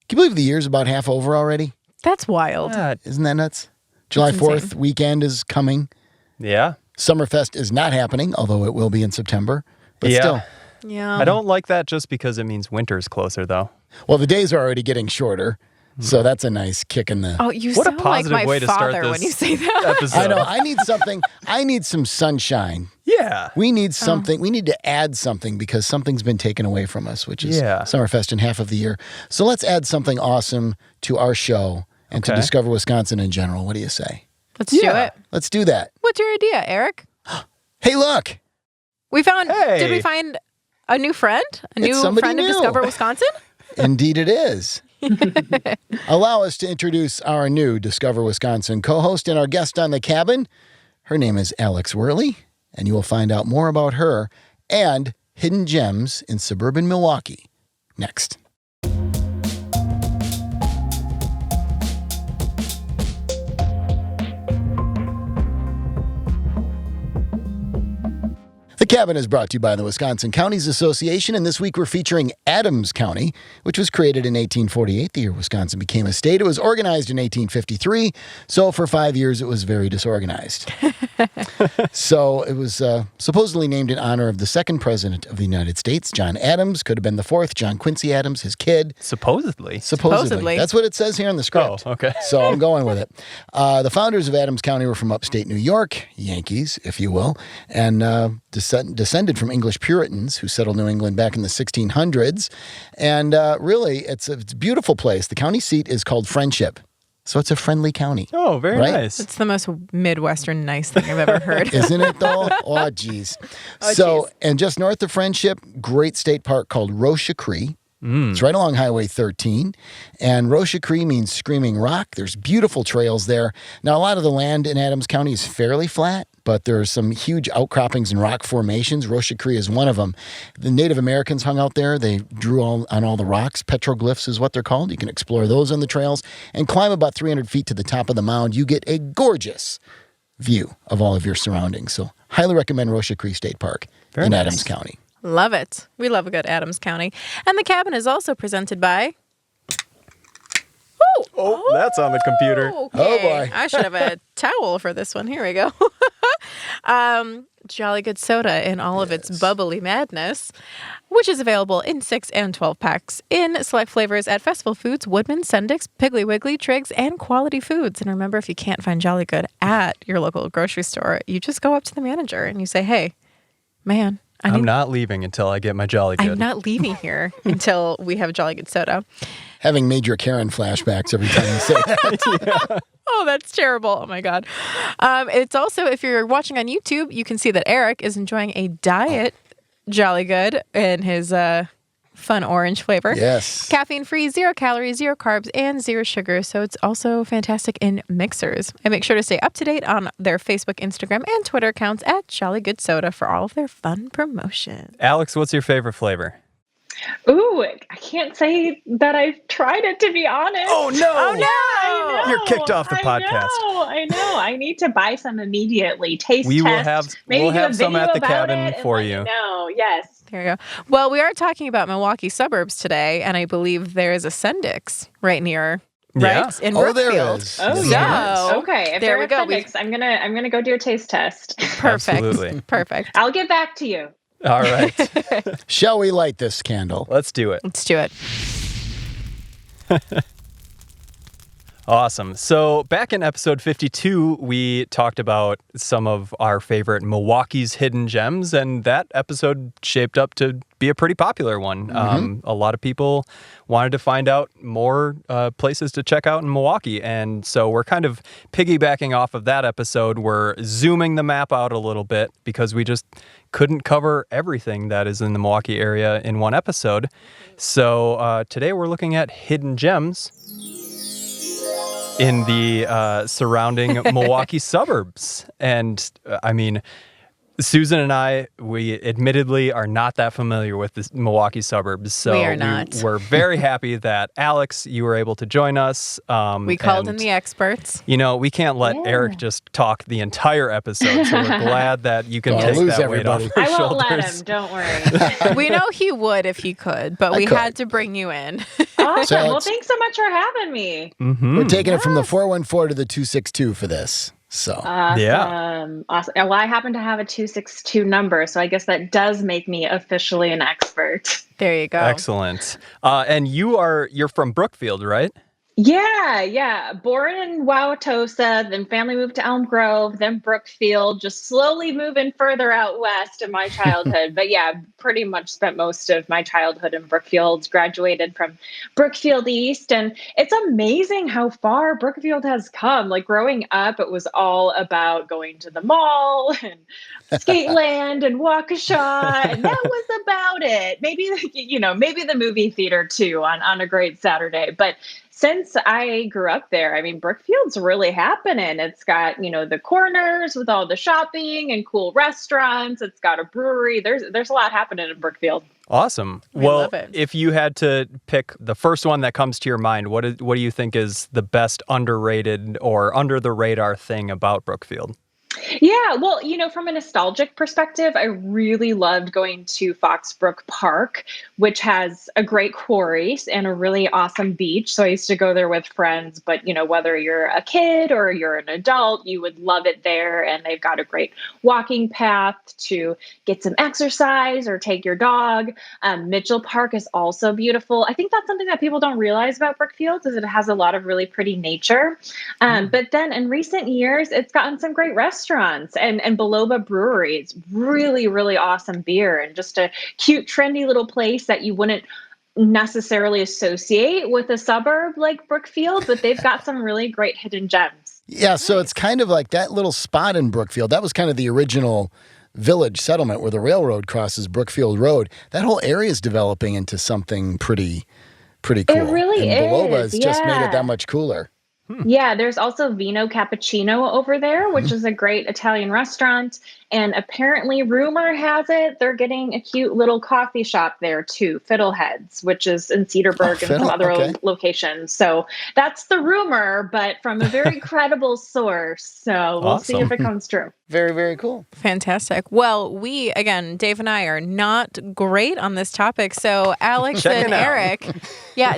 Can you believe the year's about half over already? That's wild. Isn't that nuts? July 4th weekend is coming. Yeah. Summerfest is not happening, although it will be in September. But still. Yeah. I don't like that just because it means winter's closer, though. Well, the days are already getting shorter. So that's a nice kick in the... Oh, you What a sound like positive my way to start father this when you say that. episode. I know. I need something. I need some sunshine. Yeah. We need something. We need to add something because something's been taken away from us, which is Summerfest in half of the year. So let's add something awesome to our show and to Discover Wisconsin in general. What do you say? Let's do it. Let's do that. What's your idea, Eric? Hey, look. We found... Did we find a new friend? A new friend of Discover Wisconsin? Indeed it is. Allow us to introduce our new Discover Wisconsin co-host and our guest on the cabin. Her name is Alex Wehrley, and you will find out more about her and hidden gems in suburban Milwaukee next. The Cabin is brought to you by the Wisconsin Counties Association, and this week we're featuring Adams County, which was created in 1848, the year Wisconsin became a state. It was organized in 1853, so for 5 years it was very disorganized. So it was supposedly named in honor of the second president of the United States, John Adams. Could have been the fourth, John Quincy Adams, his kid. Supposedly. That's what it says here in the script. Oh, okay. So I'm going with it. The founders of Adams County were from upstate New York, Yankees, if you will, and descended from English Puritans who settled New England back in the 1600s. And really, it's a beautiful place. The county seat is called Friendship. So it's a friendly county. Oh, very nice. It's the most Midwestern nice thing I've ever heard. Isn't it, though? Oh, geez. And just north of Friendship, great state park called Rocha Cree. It's right along Highway 13. And Rocha Cree means screaming rock. There's beautiful trails there. Now, a lot of the land in Adams County is fairly flat, but there are some huge outcroppings and rock formations. Rocha Cree is one of them. The Native Americans hung out there. They drew on all the rocks. Petroglyphs is what they're called. You can explore those on the trails and climb about 300 feet to the top of the mound. You get a gorgeous view of all of your surroundings. So highly recommend Rocha Cree State Park in Adams County. Love it. We love a good Adams County. And the cabin is also presented by... Oh, that's on the computer. Okay. Oh, boy. I should have a towel for this one. Here we go. Jolly Good Soda in all of its bubbly madness, which is available in 6 and 12 packs in select flavors at Festival Foods, Woodman, Sendix, Piggly Wiggly, Triggs, and Quality Foods. And remember, if you can't find Jolly Good at your local grocery store, you just go up to the manager and you say, hey, man, I'm not leaving until I get my Jolly Good. I'm not leaving here until we have Jolly Good Soda. Having major Karen flashbacks every time you say that. Oh, that's terrible. Oh, my God. It's also, if you're watching on YouTube, you can see that Eric is enjoying a diet Jolly Good in his fun orange flavor. Yes. Caffeine-free, 0 calories, 0 carbs, and 0 sugar. So it's also fantastic in mixers. And make sure to stay up to date on their Facebook, Instagram, and Twitter accounts at Jolly Good Soda for all of their fun promotion. Alex, what's your favorite flavor? Ooh, I can't say that I've tried it, to be honest. Oh, no. Oh, no. I know. You're kicked off the podcast. I know. I need to buy some immediately. Taste We will test. we'll have some at the cabin for you. you. No, yes. There you go. Well, we are talking about Milwaukee Suburbs today, and I believe there is a Sendix right near, right? In Brookfield. There is. Oh, Yes. yeah. Okay. If there we go. I'm gonna go do a taste test. Perfect. Absolutely. Perfect. I'll get back to you. All right. Shall we light this candle? Let's do it. Let's do it. Awesome. So back in episode 52, we talked about some of our favorite Milwaukee's hidden gems, and that episode shaped up to be a pretty popular one. A lot of people wanted to find out more places to check out in Milwaukee, and so we're kind of piggybacking off of that episode. We're zooming the map out a little bit because we just couldn't cover everything that is in the Milwaukee area in one episode. So today we're looking at hidden gems in the surrounding Milwaukee suburbs. And I mean, Susan and I, we admittedly are not that familiar with the Milwaukee suburbs, so We are not. we're very happy that Alex, you were able to join us. We called in the experts. You know, we can't let Eric just talk the entire episode, so we're glad that you can take that weight off our I won't shoulders. let him. Don't worry. We know he would if he could, but we had to bring you in. Awesome. Alex- Well, thanks so much for having me. Mm-hmm. We're taking it from the 414 to the 262 for this. So Awesome. Well, I happen to have a 262 number, so I guess that does make me officially an expert. There you go. Excellent. And you're from Brookfield, right? Yeah. Born in Wauwatosa, then family moved to Elm Grove, then Brookfield, just slowly moving further out west in my childhood. But yeah, pretty much spent most of my childhood in Brookfield, graduated from Brookfield East. And it's amazing how far Brookfield has come. Like growing up, it was all about going to the mall and Skateland and Waukesha, and that was about it. Maybe the movie theater too on a great Saturday. But since I grew up there, I mean, Brookfield's really happening. It's got, the corners with all the shopping and cool restaurants. It's got a brewery. There's a lot happening in Brookfield. Awesome. Love it. If you had to pick the first one that comes to your mind, what do you think is the best underrated or under the radar thing about Brookfield? Yeah, well, from a nostalgic perspective, I really loved going to Foxbrook Park, which has a great quarry and a really awesome beach. So I used to go there with friends, but, whether you're a kid or you're an adult, you would love it there. And they've got a great walking path to get some exercise or take your dog. Mitchell Park is also beautiful. I think that's something that people don't realize about Brookfield is it has a lot of really pretty nature. But then in recent years, it's gotten some great restaurants and Biloba Brewery. It's really, really awesome beer and just a cute, trendy little place that you wouldn't necessarily associate with a suburb like Brookfield, but they've got some really great hidden gems. yeah, so it's kind of like that little spot in Brookfield. That was kind of the original village settlement where the railroad crosses Brookfield Road. That whole area is developing into something pretty cool. It really and Biloba is, has just made it yeah. that much cooler. Yeah, there's also Vino Cappuccino over there, which is a great Italian restaurant. And apparently, rumor has it, they're getting a cute little coffee shop there too, Fiddleheads, which is in Cedarburg and some other locations. So that's the rumor, but from a very credible source. So we'll see if it comes true. Very, very cool. Fantastic. Well, Dave and I are not great on this topic. So Alex and Eric,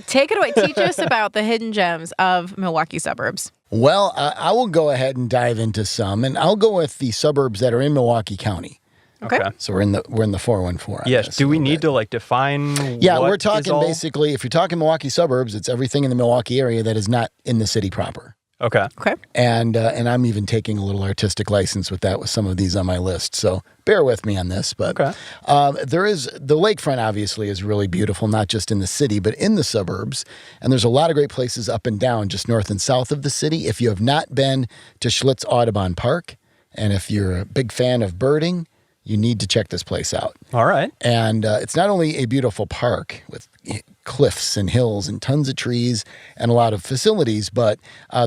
take it away. Teach us about the hidden gems of Milwaukee suburbs. Well, I will go ahead and dive into some, and I'll go with the suburbs that are in Milwaukee County. Okay. So we're in the 414. Yes. Do we need to define? Yeah, what we're talking basically, if you're talking Milwaukee suburbs, it's everything in the Milwaukee area that is not in the city proper. Okay. And I'm even taking a little artistic license with that with some of these on my list. So bear with me on this. But there is the lakefront, obviously, is really beautiful, not just in the city, but in the suburbs. And there's a lot of great places up and down, just north and south of the city. If you have not been to Schlitz Audubon Park, and if you're a big fan of birding, you need to check this place out. All right. And it's not only a beautiful park with cliffs and hills and tons of trees and a lot of facilities, but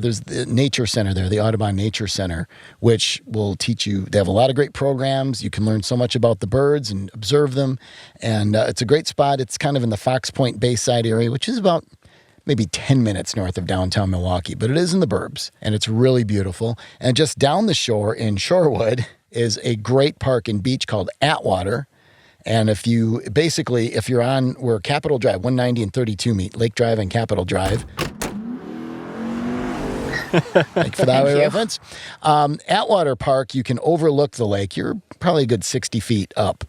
there's the nature center there, the Audubon Nature Center, which will teach you. They have a lot of great programs. You can learn so much about the birds and observe them. And it's a great spot. It's kind of in the Fox Point Bayside area, which is about maybe 10 minutes north of downtown Milwaukee, but it is in the burbs, and it's really beautiful. And just down the shore in Shorewood is a great park and beach called Atwater. And if you're on where Capitol Drive, 190 and 32 meet, Lake Drive and Capitol Drive. Thank you for the highway reference. Atwater Park, you can overlook the lake. You're probably a good 60 feet up.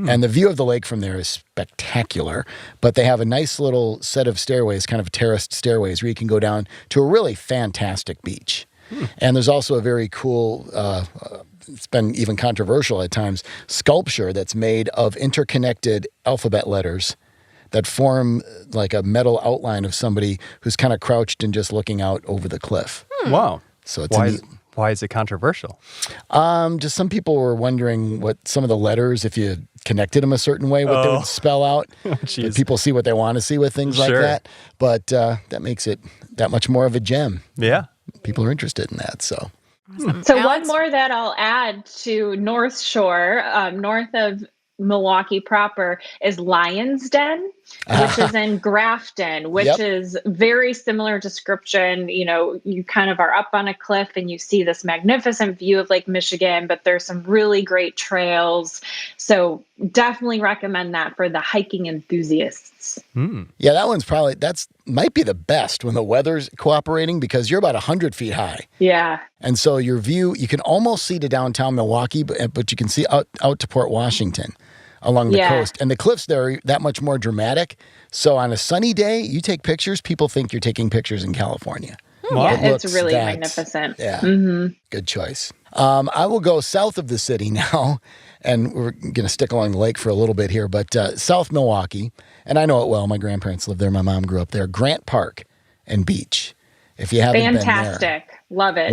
And the view of the lake from there is spectacular. But they have a nice little set of stairways, kind of terraced stairways, where you can go down to a really fantastic beach. And there's also a very cool, it's been even controversial at times, sculpture that's made of interconnected alphabet letters that form like a metal outline of somebody who's kind of crouched and just looking out over the cliff. Wow. So it's why is it controversial? Just some people were wondering what some of the letters, if you connected them a certain way, what they would spell out. But people see what they want to see with things like that. But that makes it that much more of a gem. Yeah. People are interested in that. So Awesome. So Alex? one more that I'll add to North Shore, north of Milwaukee proper, is Lion's Den, which is in Grafton, which Yep. is very similar description. You know, you kind of are up on a cliff and you see this magnificent view of Lake Michigan, but there's some really great trails. So definitely recommend that for the hiking enthusiasts. Yeah, that one's might be the best when the weather's cooperating because you're about 100 feet high. Yeah. And so your view, you can almost see to downtown Milwaukee, but you can see out to Port Washington along the coast. And the cliffs there are that much more dramatic. So on a sunny day, you take pictures, people think you're taking pictures in California. Yeah, It it's looks really that- magnificent. Yeah, Mm-hmm. good choice. I will go south of the city now, and we're going to stick along the lake for a little bit here, but South Milwaukee, and I know it well. My grandparents lived there. My mom grew up there. Grant Park and Beach. If you haven't been there. Fantastic. Love it.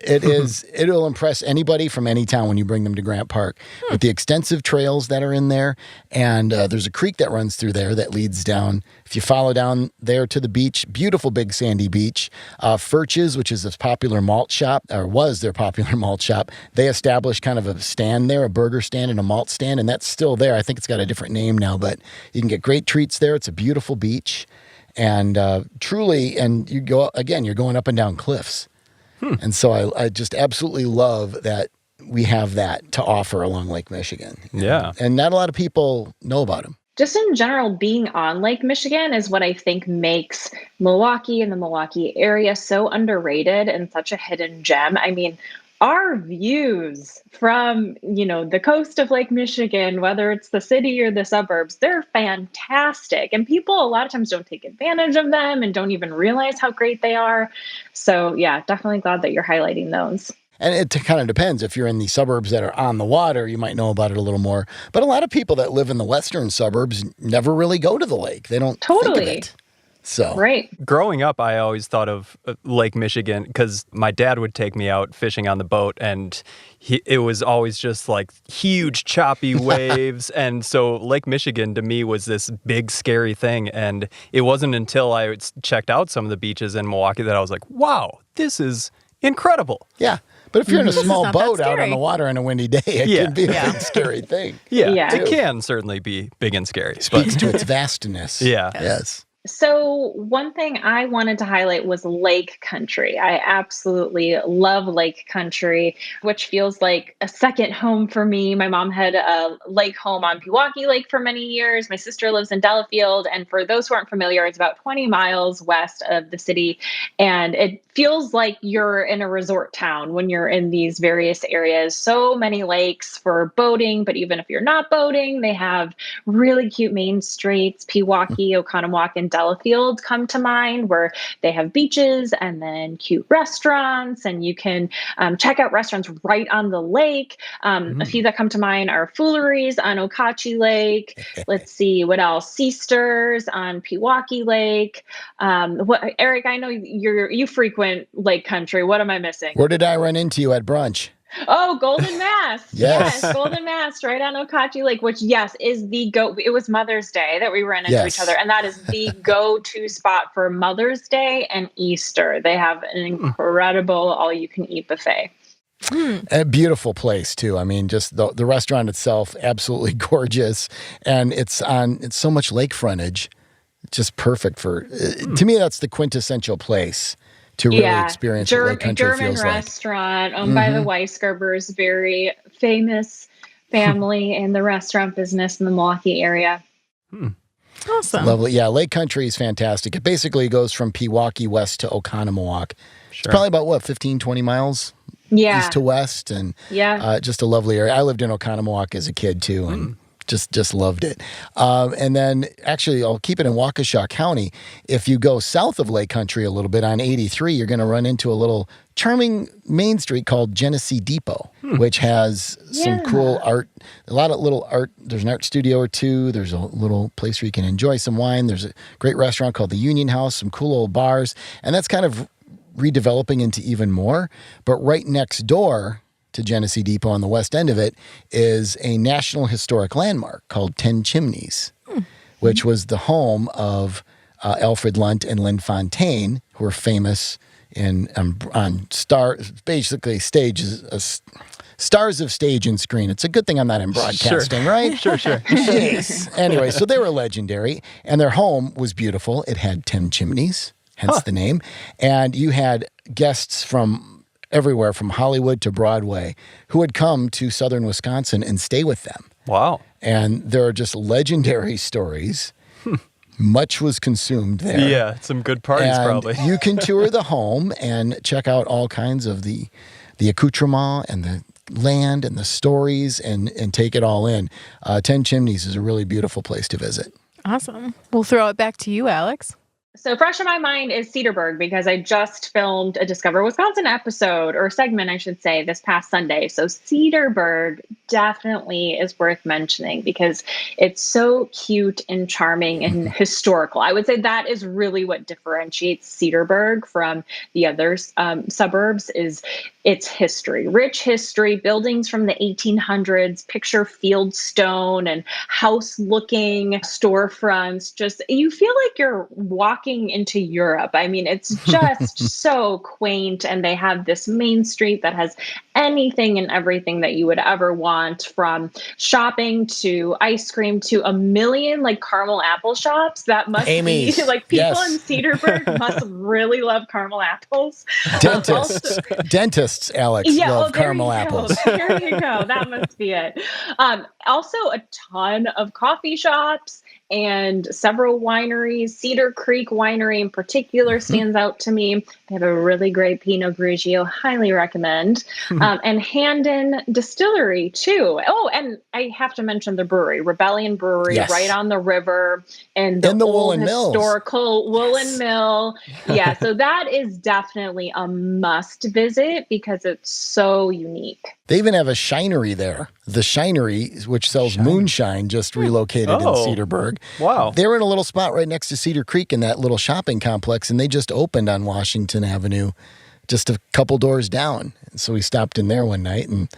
It'll impress anybody from any town when you bring them to Grant Park with the extensive trails that are in there. And there's a creek that runs through there that leads down. If you follow down there to the beach, beautiful big sandy beach. Furch's, which is this popular malt shop, or was their popular malt shop, they established kind of a stand there, a burger stand and a malt stand, and that's still there. I think it's got a different name now, but you can get great treats there. It's a beautiful beach. And truly, and you go, again, you're going up and down cliffs. And so I just absolutely love that we have that to offer along Lake Michigan. Yeah. And not a lot of people know about them. Just in general, being on Lake Michigan is what I think makes Milwaukee and the Milwaukee area so underrated and such a hidden gem. I mean, our views from, the coast of Lake Michigan, whether it's the city or the suburbs, they're fantastic. And people a lot of times don't take advantage of them and don't even realize how great they are. So yeah, definitely glad that you're highlighting those. And it kind of depends. If you're in the suburbs that are on the water, you might know about it a little more. But a lot of people that live in the western suburbs never really go to the lake. They don't think of it. So Right. Growing up, I always thought of Lake Michigan because my dad would take me out fishing on the boat, and it was always just like huge choppy waves. And so Lake Michigan to me was this big scary thing. And it wasn't until I checked out some of the beaches in Milwaukee that I was like, wow, this is incredible. yeah. But if you're in a This is small not that boat out on scary. the water on a windy day, it Yeah. can be a Yeah. big scary thing. Yeah. It can certainly be big and scary. Speaks to its vastness. Yeah. Yes. So one thing I wanted to highlight was lake country. I absolutely love lake country, which feels like a second home for me. My mom had a lake home on Pewaukee Lake for many years. My sister lives in Delafield. And for those who aren't familiar, it's about 20 miles west of the city. And it feels like you're in a resort town when you're in these various areas. So many lakes for boating, but even if you're not boating, they have really cute main streets. Pewaukee, Oconomowoc, and Delafield come to mind, where they have beaches and then cute restaurants, and you can check out restaurants right on the lake. A few that come to mind are Fooleries on Okauchee Lake. Let's see, what else? Seasters on Pewaukee Lake. Eric, I know you frequent lake country. What am I missing? Where did I run into you at brunch? Oh, Golden Mast. Yes. Golden Mast right on Okauchee Lake, which, yes, is the go. It was Mother's Day that we ran into Yes. each other. And that is the go-to spot for Mother's Day and Easter. They have an incredible all-you-can-eat buffet. A beautiful place too. I mean, just the restaurant itself, absolutely gorgeous. And it's so much lake frontage. It's just perfect for, to me, that's the quintessential place to really experience what lake country German feels like. restaurant owned by the Weisgerbers, very famous family in the restaurant business in the Milwaukee area. Awesome. Lovely. Yeah, lake country is fantastic. It basically goes from Pewaukee west to Oconomowoc. It's probably about, 15, 20 miles east to west. And just a lovely area. I lived in Oconomowoc as a kid too, and just loved it. And then actually, I'll keep it in Waukesha County. If you go south of lake country a little bit on 83, you're going to run into a little charming main street called Genesee Depot, which has some cool art, a lot of little art. There's an art studio or two. There's a little place where you can enjoy some wine. There's a great restaurant called the Union House, some cool old bars. And that's kind of redeveloping into even more. But right next door to Genesee Depot on the west end of it is a National Historic Landmark called 10 Chimneys, which was the home of Alfred Lunt and Lynn Fontaine, who were famous on basically stages. Stars of stage and screen. It's a good thing I'm not in broadcasting, right? Sure. Jeez. Anyway, so they were legendary, and their home was beautiful. It had 10 chimneys, hence the name. And you had guests from everywhere, from Hollywood to Broadway, who would come to southern Wisconsin and stay with them. Wow. And there are just legendary stories. Much was consumed there. Yeah, some good parties probably. You can tour the home and check out all kinds of the accoutrement and the land and the stories and take it all in. 10 Chimneys is a really beautiful place to visit. Awesome. We'll throw it back to you, Alex. So fresh in my mind is Cedarburg, because I just filmed a Discover Wisconsin episode, or segment, I should say, this past Sunday. So Cedarburg definitely is worth mentioning because it's so cute and charming and historical. I would say that is really what differentiates Cedarburg from the other suburbs is its history, rich history, buildings from the 1800s, picture fieldstone and house-looking storefronts. Just, you feel like you're walking into Europe. I mean, it's just so quaint, and they have this main street that has anything and everything that you would ever want, from shopping to ice cream to a million like caramel apple shops. That must Amy's. be like people Yes. in Cedarburg must really love caramel apples. Dentists, Alex, love caramel apples. There you go. That must be it. Also, a ton of coffee shops and several wineries. Cedar Creek Winery in particular stands out to me. They have a really great Pinot Grigio, highly recommend. And Handon Distillery too. Oh, and I have to mention the brewery, Rebellion Brewery, Yes. right on the river, and the old Woolen Mills. historical Woolen Mill. Yeah, so that is definitely a must visit because it's so unique. They even have a shinery there. The Shinery, which sells moonshine, just relocated in Cedarburg. Wow. They were in a little spot right next to Cedar Creek in that little shopping complex, and they just opened on Washington Avenue just a couple doors down. And so we stopped in there one night, and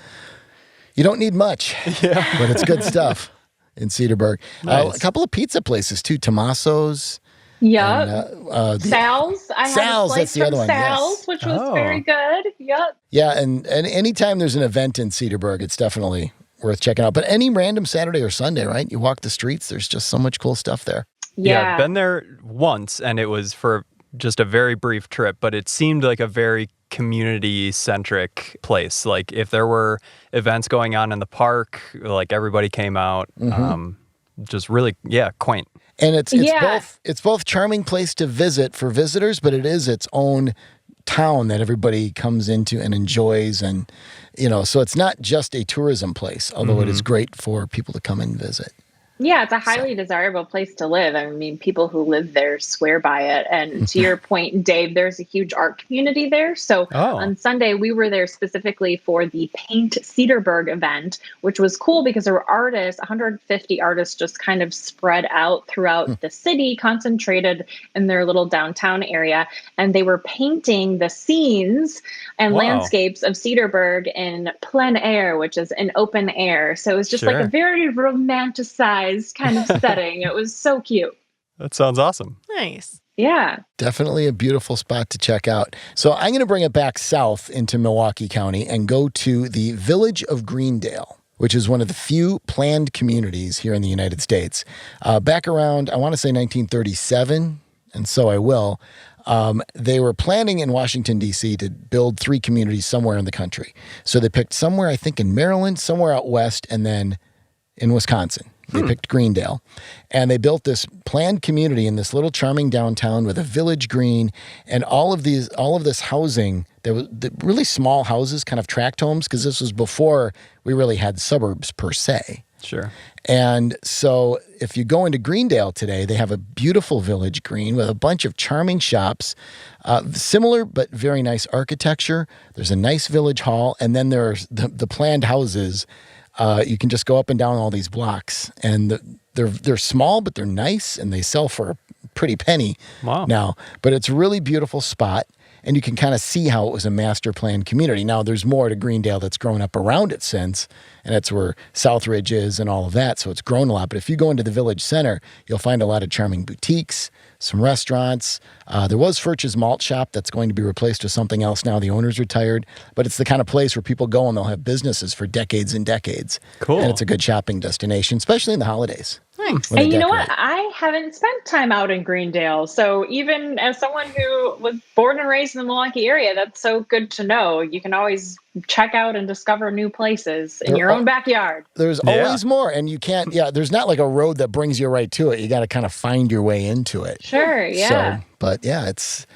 you don't need much, but it's good stuff in Cedarburg. Nice. A couple of pizza places, too. Tommaso's. Yep. And, Sal's. I had a Sal's, slice that's the from other one, Sal's, yes. which was very good. Yep. Yeah, and anytime there's an event in Cedarburg, it's definitely worth checking out. But any random Saturday or Sunday, right? You walk the streets, there's just so much cool stuff there. Yeah, I've been there once, and it was for just a very brief trip, but it seemed like a very community-centric place. Like, if there were events going on in the park, like, everybody came out. Just really, quaint. And it's both charming place to visit for visitors, but it is its own town that everybody comes into and enjoys. And, so it's not just a tourism place, although it is great for people to come and visit. Yeah, it's a highly desirable place to live. I mean, people who live there swear by it. And to your point, Dave, there's a huge art community there. So on Sunday, we were there specifically for the Paint Cedarburg event, which was cool because there were artists, 150 artists just kind of spread out throughout the city, concentrated in their little downtown area. And they were painting the scenes and landscapes of Cedarburg in plein air, which is an open air. So it was just like a very romanticized kind of setting. It was so cute. That sounds awesome. Nice. Yeah. Definitely a beautiful spot to check out. So I'm going to bring it back south into Milwaukee County and go to the village of Greendale, which is one of the few planned communities here in the United States. Back around, I want to say 1937, and so I will, they were planning in Washington, D.C. to build 3 communities somewhere in the country. So they picked somewhere, I think, in Maryland, somewhere out west, and then in Wisconsin. They picked Greendale, and they built this planned community in this little charming downtown with a village green and all of this housing. There was really small houses, kind of tract homes, because this was before we really had suburbs per se. Sure. And so if you go into Greendale today, they have a beautiful village green with a bunch of charming shops, similar but very nice architecture. There's a nice village hall, and then there's the planned houses. You can just go up and down all these blocks, and they're small, but they're nice, and they sell for a pretty penny now. But it's a really beautiful spot, and you can kind of see how it was a master planned community. Now, there's more to Greendale that's grown up around it since, and that's where Southridge is and all of that. So it's grown a lot. But if you go into the village center, you'll find a lot of charming boutiques, some restaurants. There was Furch's Malt Shop that's going to be replaced with something else now. The owner's retired. But it's the kind of place where people go and they'll have businesses for decades and decades. Cool. And it's a good shopping destination, especially in the holidays. Nice. when they And you know decorate. what? I haven't spent time out in Greendale. So even as someone who was born and raised in the Milwaukee area, that's so good to know. You can always check out and discover new places in your own backyard. There's Yeah. always more, and you can't. Yeah, there's not like a road that brings you right to it. You got to kind of find your way into it. Sure, yeah. So, but yeah, it's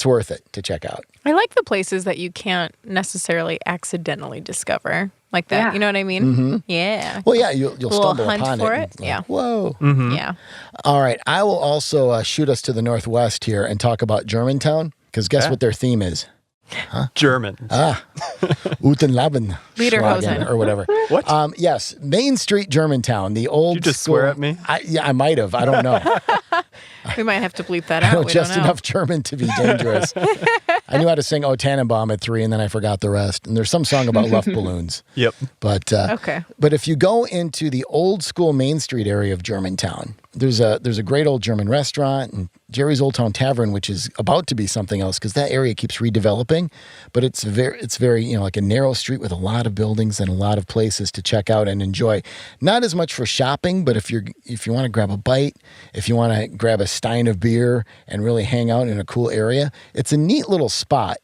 worth it to check out. I like the places that you can't necessarily accidentally discover like that. Yeah. You know what I mean? Yeah. Well, yeah, you'll little stumble hunt upon for it. it, and yeah. Whoa. Yeah. All right. I will also shoot us to the northwest here and talk about Germantown, because guess Okay. what their theme is? German. Uten Laben. Lederhosen. Schlagen, or whatever. What? Yes, Main Street, Germantown. The old. Did you just school- swear at me? I might have. I don't know. We might have to bleep that I out. know We just don't know. enough German to be dangerous. I knew how to sing O Tannenbaum at 3, and then I forgot the rest. And there's some song about Luft balloons. Yep. But Okay. But if you go into the old school Main Street area of Germantown, there's a great old German restaurant and Jerry's Old Town Tavern, which is about to be something else because that area keeps redeveloping. But it's very like a narrow street with a lot of buildings and a lot of places to check out and enjoy. Not as much for shopping, but if you want to grab a bite, if you want to grab a stein of beer and really hang out in a cool area, it's a neat little spot.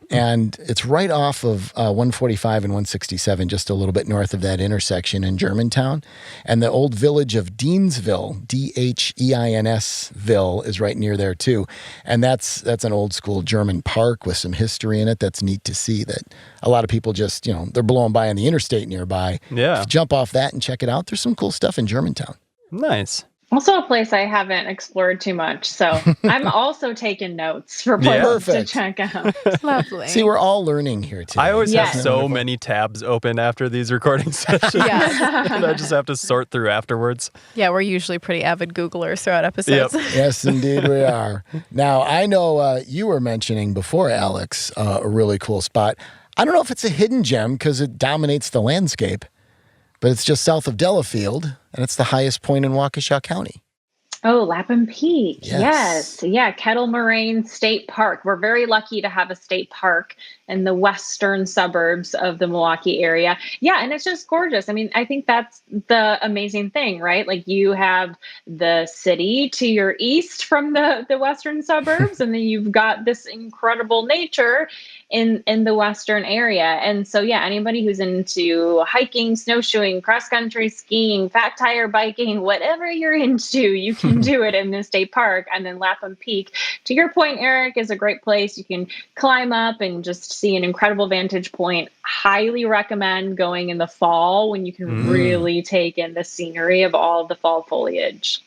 And it's right off of 145 and 167, just a little bit north of that intersection in Germantown. And the old village of Deansville, Dheins-ville, is right near there too. And that's an old school German park with some history in it. That's neat to see that a lot of people just, they're blowing by on the interstate nearby. Yeah. If you jump off that and check it out, there's some cool stuff in Germantown. Nice. Also a place I haven't explored too much. So I'm also taking notes for places to Perfect. check out. Lovely. See, we're all learning here today. I always Yes. have so many tabs open after these recording sessions. Yeah. And I just have to sort through afterwards. Yeah, we're usually pretty avid Googlers throughout episodes. Yep. Yes, indeed we are. Now, I know you were mentioning before, Alex, a really cool spot. I don't know if it's a hidden gem because it dominates the landscape, but it's just south of Delafield, and it's the highest point in Waukesha County. Oh, Lapham Peak. Yes. Yes. Yeah. Kettle Moraine State Park. We're very lucky to have a state park in the western suburbs of the Milwaukee area. Yeah. And it's just gorgeous. I mean, I think that's the amazing thing, right? Like you have the city to your east from the western suburbs, and then you've got this incredible nature in the western area. And so, yeah, anybody who's into hiking, snowshoeing, cross-country skiing, fat tire biking, whatever you're into, you can do it in this state park. And then Lapham Peak, to your point, Eric, is a great place. You can climb up and just see an incredible vantage point. Highly recommend going in the fall when you can really take in the scenery of all of the fall foliage.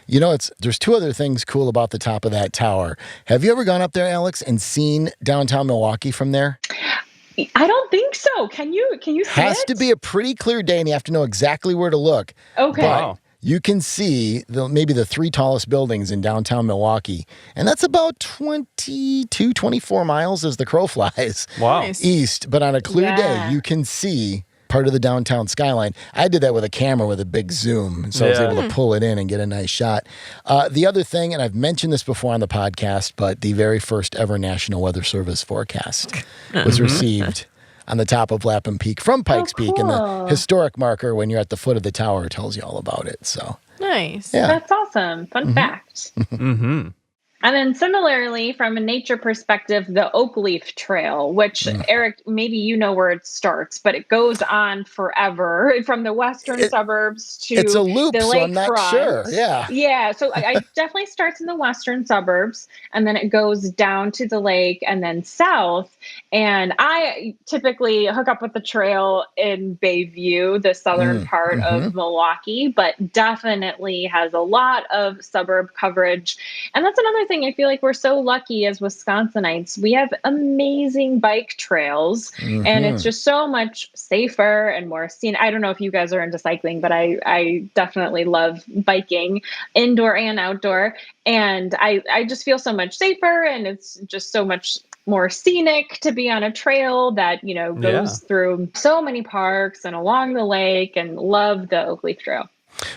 There's two other things cool about the top of that tower. Have you ever gone up there, Alex, and seen downtown Milwaukee from there? I don't think so. Can you see Has it? to be a pretty clear day, and you have to know exactly where to look. Okay. Wow. You can see maybe the 3 tallest buildings in downtown Milwaukee, and that's about 24 miles as the crow flies Wow. Nice. east. But on a clear Yeah. day, you can see part of the downtown skyline. I did that with a camera with a big zoom, so I was Yeah. able to pull it in and get a nice shot. The other thing, and I've mentioned this before on the podcast, but the very first ever National Weather Service forecast was received on the top of Lapham Peak from Pikes Peak, and the cool. historic marker when you're at the foot of the tower tells you all about it. So, Nice. yeah. That's awesome. Fun fact. Mm-hmm. And then similarly, from a nature perspective, the Oak Leaf Trail, which Eric, maybe you know where it starts, but it goes on forever from the western suburbs to It's a loop, the so I'm not lakefront. sure. Yeah. Yeah, so I definitely starts in the western suburbs, and then it goes down to the lake and then south. And I typically hook up with the trail in Bayview, the southern part of Milwaukee, but definitely has a lot of suburb coverage. And that's another thing. I feel like we're so lucky as Wisconsinites. We have amazing bike trails, and it's just so much safer and more scenic. I don't know if you guys are into cycling, but I definitely love biking, indoor and outdoor. And I just feel so much safer, and it's just so much more scenic to be on a trail that, goes through so many parks and along the lake, and love the Oak Leaf Trail.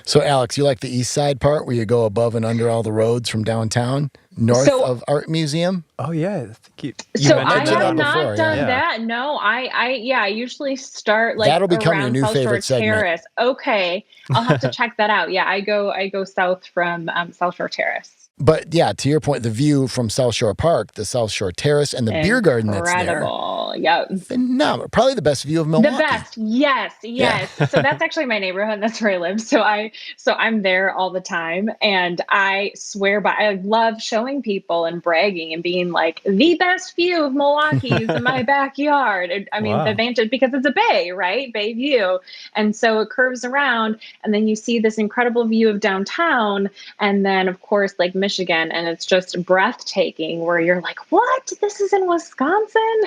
So, Alex, you like the east side part where you go above and under all the roads from downtown, north of Art Museum? Oh, yeah. I think so I mentioned have that not before, done yeah. that. No, I usually start like That'll become your around new South favorite Shore segment. Terrace. Okay, I'll have to check that out. Yeah, I go south from South Shore Terrace. But yeah, to your point, the view from South Shore Park, the South Shore Terrace, and the beer garden that's there. Incredible. Yep. Phenomenal. Probably the best view of Milwaukee. The best. Yes. Yeah. So that's actually my neighborhood. That's where I live. So I'm there all the time. And I swear I love showing people and bragging and being like, the best view of Milwaukee is in my backyard. The vantage, because it's a bay, right? Bay view. And so it curves around, and then you see this incredible view of downtown. And then, of course, like Michigan, and it's just breathtaking, where you're like, what? This is in Wisconsin?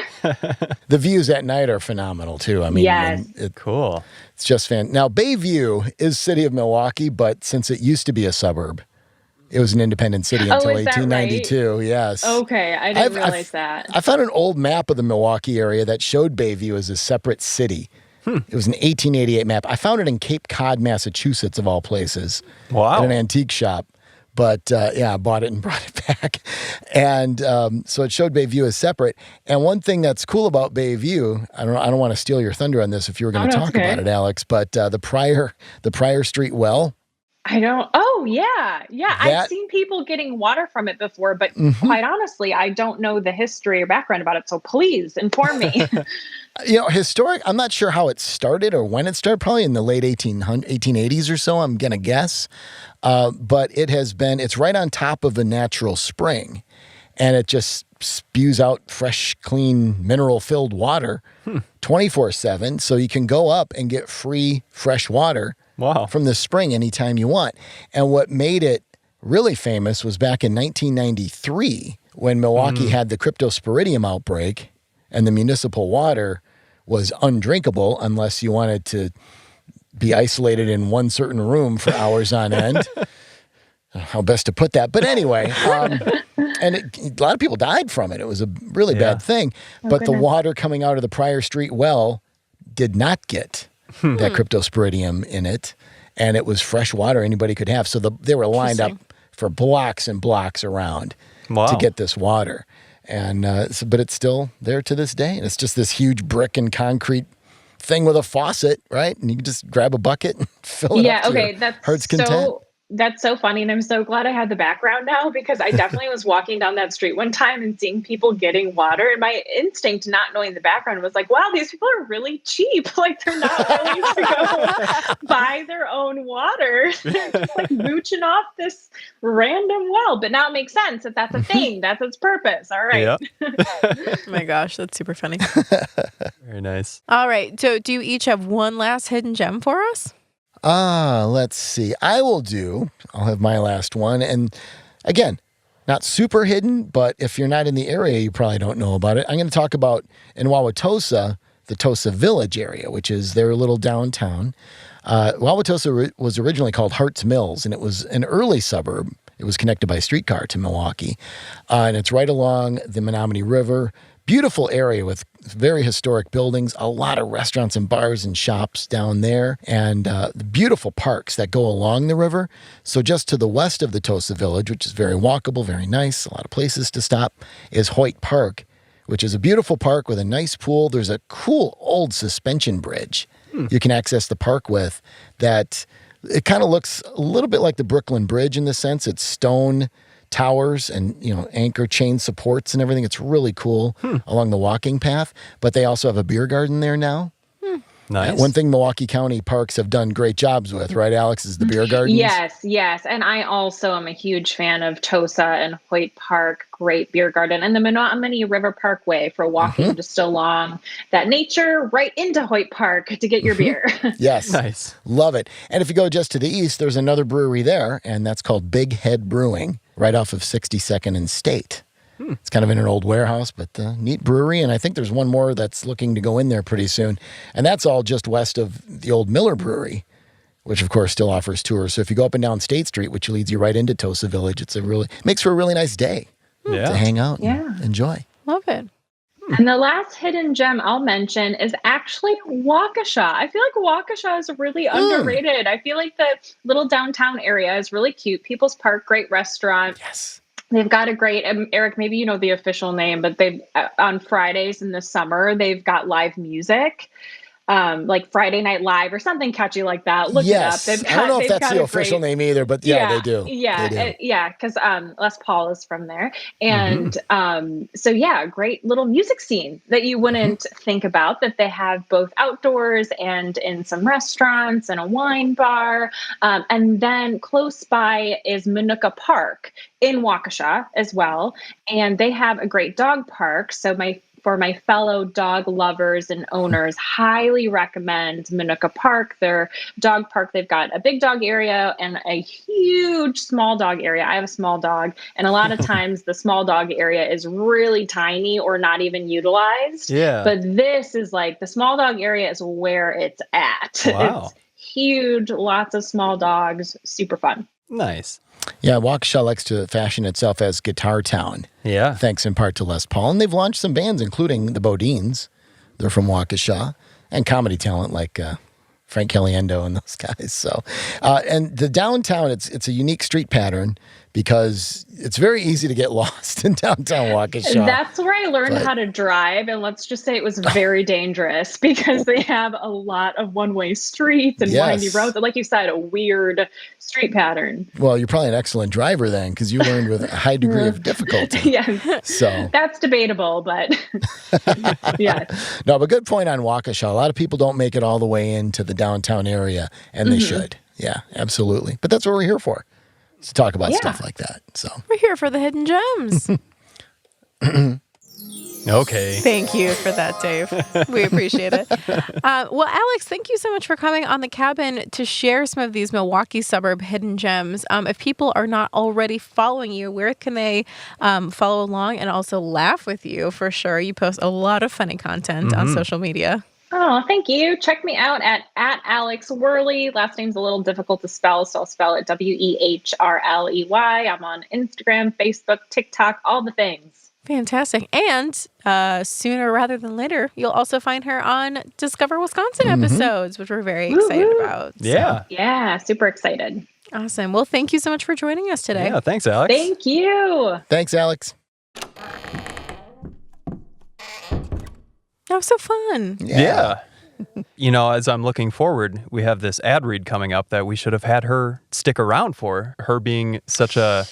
The views at night are phenomenal too. I mean, yes. Cool. It's just fan. Now, Bayview is city of Milwaukee, but since it used to be a suburb, it was an independent city until 1892. Right? Yes. Okay, I didn't realize that. I found an old map of the Milwaukee area that showed Bayview as a separate city. It was an 1888 map. I found it in Cape Cod, Massachusetts, of all places. Wow. At an antique shop. But I bought it and brought it back. And so it showed Bayview as separate. And one thing that's cool about Bayview, I don't want to steal your thunder on this if you were going to talk about it, Alex, but the Pryor Street well. I don't. Oh, yeah. Yeah. I've seen people getting water from it before, but quite honestly, I don't know the history or background about it. So please inform me. Historic, I'm not sure how it started or when it started, probably in the late 1880s or so, I'm going to guess. But it's right on top of a natural spring, and it just spews out fresh, clean, mineral-filled water 24/7. So you can go up and get free, fresh water from the spring anytime you want. And what made it really famous was back in 1993 when Milwaukee had the Cryptosporidium outbreak, and the municipal water was undrinkable unless you wanted to be isolated in one certain room for hours on end. How best to put that. But anyway, and a lot of people died from it. It was a really bad thing. But the water coming out of the Pryor Street well did not get that Cryptosporidium in it. And it was fresh water anybody could have. So they were lined up for blocks and blocks around to get this water. And but it's still there to this day. And it's just this huge brick and concrete thing with a faucet, right? And you can just grab a bucket and fill it up to your heart's content. That's so funny. And I'm so glad I had the background now, because I definitely was walking down that street one time and seeing people getting water. And my instinct, not knowing the background, was like, wow, these people are really cheap. Like, they're not willing to go buy their own water. They're just like mooching off this random well. But now it makes sense that that's a thing. That's its purpose. All right. Yep. Oh my gosh, that's super funny. Very nice. All right. So do you each have one last hidden gem for us? Let's see. I'll have my last one. And again, not super hidden, but if you're not in the area, you probably don't know about it. I'm going to talk about in Wauwatosa, the Tosa Village area, which is their little downtown. Wauwatosa was originally called Hart's Mills, and it was an early suburb. It was connected by streetcar to Milwaukee. And it's right along the Menominee River. Beautiful area with very historic buildings, a lot of restaurants and bars and shops down there, and the beautiful parks that go along the river. So just to the west of the Tosa Village, which is very walkable, very nice, a lot of places to stop, is Hoyt Park, which is a beautiful park with a nice pool. There's a cool old suspension bridge you can access the park with that it kind of looks a little bit like the Brooklyn Bridge in the sense it's stone towers and, anchor chain supports and everything. It's really cool along the walking path. But they also have a beer garden there now. Nice. One thing Milwaukee County parks have done great jobs with, right, Alex, is the beer gardens? Yes. And I also am a huge fan of Tosa and Hoyt Park. Great beer garden. And the Menominee River Parkway for walking just along that nature right into Hoyt Park to get your beer. Yes. Nice. Love it. And if you go just to the east, there's another brewery there, and that's called Big Head Brewing, right off of 62nd and State. It's kind of in an old warehouse, but neat brewery. And I think there's one more that's looking to go in there pretty soon. And that's all just west of the old Miller Brewery, which of course still offers tours. So if you go up and down State Street, which leads you right into Tosa Village, makes for a really nice day to hang out and enjoy. Love it. And the last hidden gem I'll mention is actually Waukesha. I feel like Waukesha is really underrated. I feel like the little downtown area is really cute. People's Park, great restaurant. Yes. They've got a great, Eric, maybe you know the official name, but they've on Fridays in the summer, they've got live music. Like Friday Night Live or something catchy like that. Look it up. I don't know if that's the official name either, but they do. Yeah, because Les Paul is from there. And so, great little music scene that you wouldn't think about, that they have both outdoors and in some restaurants and a wine bar. And then close by is Manuka Park in Waukesha as well. And they have a great dog park. So for my fellow dog lovers and owners, highly recommend Manuka Park. Their dog park, they've got a big dog area and a huge small dog area. I have a small dog, and a lot of times the small dog area is really tiny or not even utilized. Yeah. But this is like, the small dog area is where it's at. Wow. It's huge, lots of small dogs, super fun. Nice. Yeah, Waukesha likes to fashion itself as Guitar Town. Yeah. Thanks in part to Les Paul. And they've launched some bands, including the Bodines. They're from Waukesha. And comedy talent like Frank Caliendo and those guys. So, and the downtown, it's a unique street pattern because it's very easy to get lost in downtown Waukesha. That's where I learned how to drive. And let's just say it was very dangerous because they have a lot of one-way streets and windy roads. And like you said, a weird street pattern. Well, you're probably an excellent driver then because you learned with a high degree of difficulty. Yes. So that's debatable, but yeah. No, but good point on Waukesha. A lot of people don't make it all the way into the downtown area, and they should. Yeah, absolutely. But that's what we're here for. To talk about stuff like that. So we're here for the hidden gems. Okay. Thank you for that, Dave. We appreciate it. Well, Alex, thank you so much for coming on the cabin to share some of these Milwaukee suburb hidden gems. If people are not already following you, where can they follow along and also laugh with you? For sure, you post a lot of funny content on social media. Oh, thank you. Check me out at Alex Wehrley. Last name's a little difficult to spell, so I'll spell it Wehrley. I'm on Instagram, Facebook, TikTok, all the things. Fantastic. And sooner rather than later, you'll also find her on Discover Wisconsin episodes, which we're very excited about. Yeah. So. Yeah, super excited. Awesome. Well, thank you so much for joining us today. Yeah, thanks, Alex. Thank you. Thanks, Alex. That was so fun. Yeah. You know, as I'm looking forward, we have this ad read coming up that we should have had her stick around for, her being such a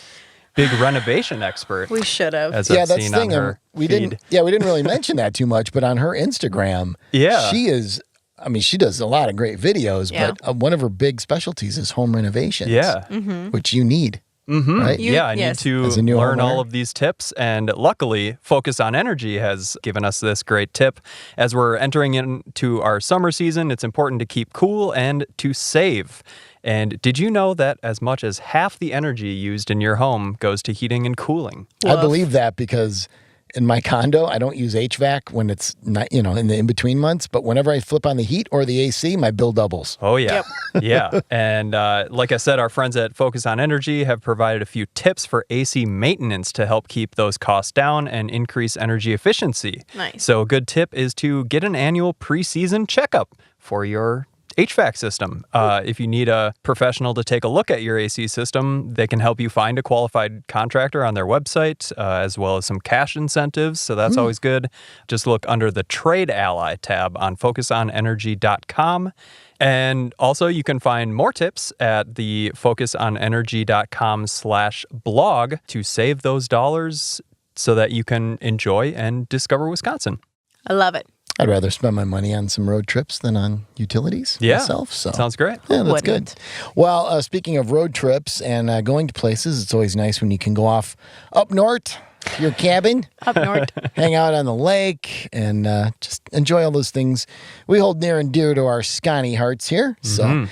big renovation expert. We should have. As I've seen on her we feed. didn't really mention that too much, but on her Instagram, she does a lot of great videos, but one of her big specialties is home renovations. Yeah. Which you need. Right? I need to learn all of these tips. And luckily, Focus on Energy has given us this great tip. As we're entering into our summer season, it's important to keep cool and to save. And did you know that as much as half the energy used in your home goes to heating and cooling? I believe that because in my condo, I don't use HVAC when it's not, in the in-between months, but whenever I flip on the heat or the AC, my bill doubles. Oh, yeah. Yep. Yeah. And like I said, our friends at Focus on Energy have provided a few tips for AC maintenance to help keep those costs down and increase energy efficiency. Nice. So a good tip is to get an annual pre-season checkup for your HVAC system. If you need a professional to take a look at your AC system, they can help you find a qualified contractor on their website, as well as some cash incentives. So that's always good. Just look under the Trade Ally tab on focusonenergy.com. And also you can find more tips at the focusonenergy.com/blog to save those dollars so that you can enjoy and discover Wisconsin. I love it. I'd rather spend my money on some road trips than on utilities myself. So sounds great. Yeah, that's good. Well, speaking of road trips and going to places, it's always nice when you can go off up north to your cabin. Up north. Hang out on the lake and just enjoy all those things we hold near and dear to our Scotty hearts here. So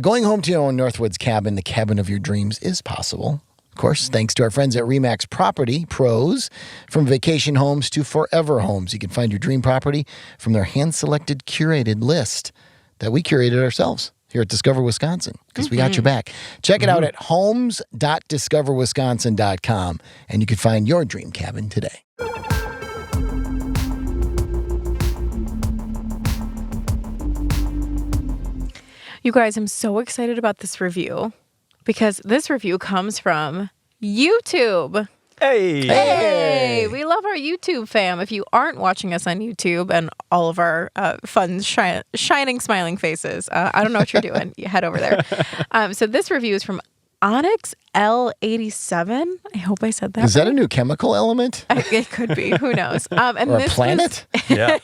going home to your own Northwoods cabin, the cabin of your dreams, is possible. Of course, thanks to our friends at RE/MAX Property Pros. From vacation homes to forever homes, you can find your dream property from their hand-selected, curated list that we curated ourselves here at Discover Wisconsin, because we got your back. Check it out at homes.discoverwisconsin.com, and you can find your dream cabin today. You guys, I'm so excited about this review because this review comes from YouTube. Hey! We love our YouTube fam. If you aren't watching us on YouTube and all of our fun, shining, smiling faces, I don't know what you're doing. You head over there. So this review is from Onyx L87. I hope I said that. Is that a new chemical element? It could be. Who knows? And Or a planet? Yeah.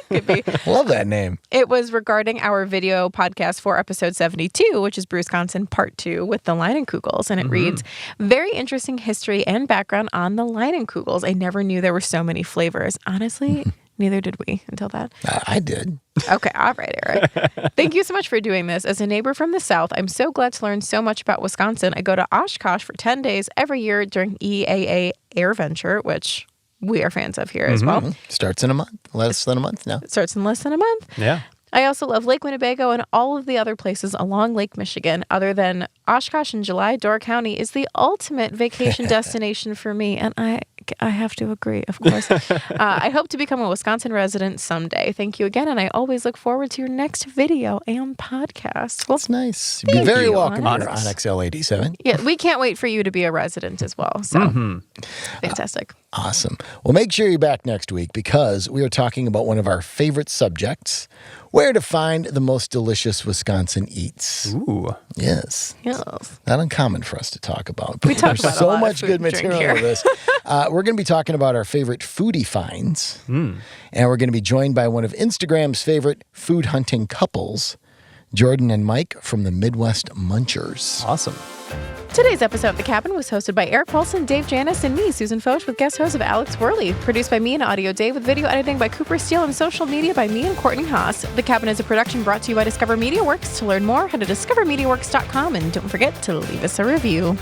Could be. Love that name. It was regarding our video podcast for episode 72, which is Brewsconsin Part 2 with the Leinenkugels. And it reads, very interesting history and background on the Leinenkugels. I never knew there were so many flavors. Honestly, neither did we until that. I did. Okay, all right, Eric. Thank you so much for doing this. As a neighbor from the South, I'm so glad to learn so much about Wisconsin. I go to Oshkosh for 10 days every year during EAA Air Venture, which we are fans of here as well. Starts in a month. Less than a month now. It starts in less than a month. Yeah. I also love Lake Winnebago and all of the other places along Lake Michigan. Other than Oshkosh in July, Door County is the ultimate vacation destination for me. And I have to agree, of course. I hope to become a Wisconsin resident someday. Thank you again. And I always look forward to your next video and podcast. Well, That's nice. You'd be very welcome here, Onyx. Onyx L87. yeah, we can't wait for you to be a resident as well. So fantastic. Awesome. Well, make sure you're back next week because we are talking about one of our favorite subjects, where to find the most delicious Wisconsin eats. Ooh. Yes. Yes. Not uncommon for us to talk about. But We talk there's about a so lot of much food good and drink material here. with this. We're going to be talking about our favorite foodie finds. And we're going to be joined by one of Instagram's favorite food hunting couples, Jordan and Mike from the Midwest Munchers. Awesome. Today's episode of The Cabin was hosted by Eric Paulson, Dave Janis, and me, Susan Foch, with guest host of Alex Wehrley. Produced by me and Audio Dave, with video editing by Cooper Steele and social media by me and Courtney Haas. The Cabin is a production brought to you by Discover Media Works. To learn more, head to discovermediaworks.com and don't forget to leave us a review.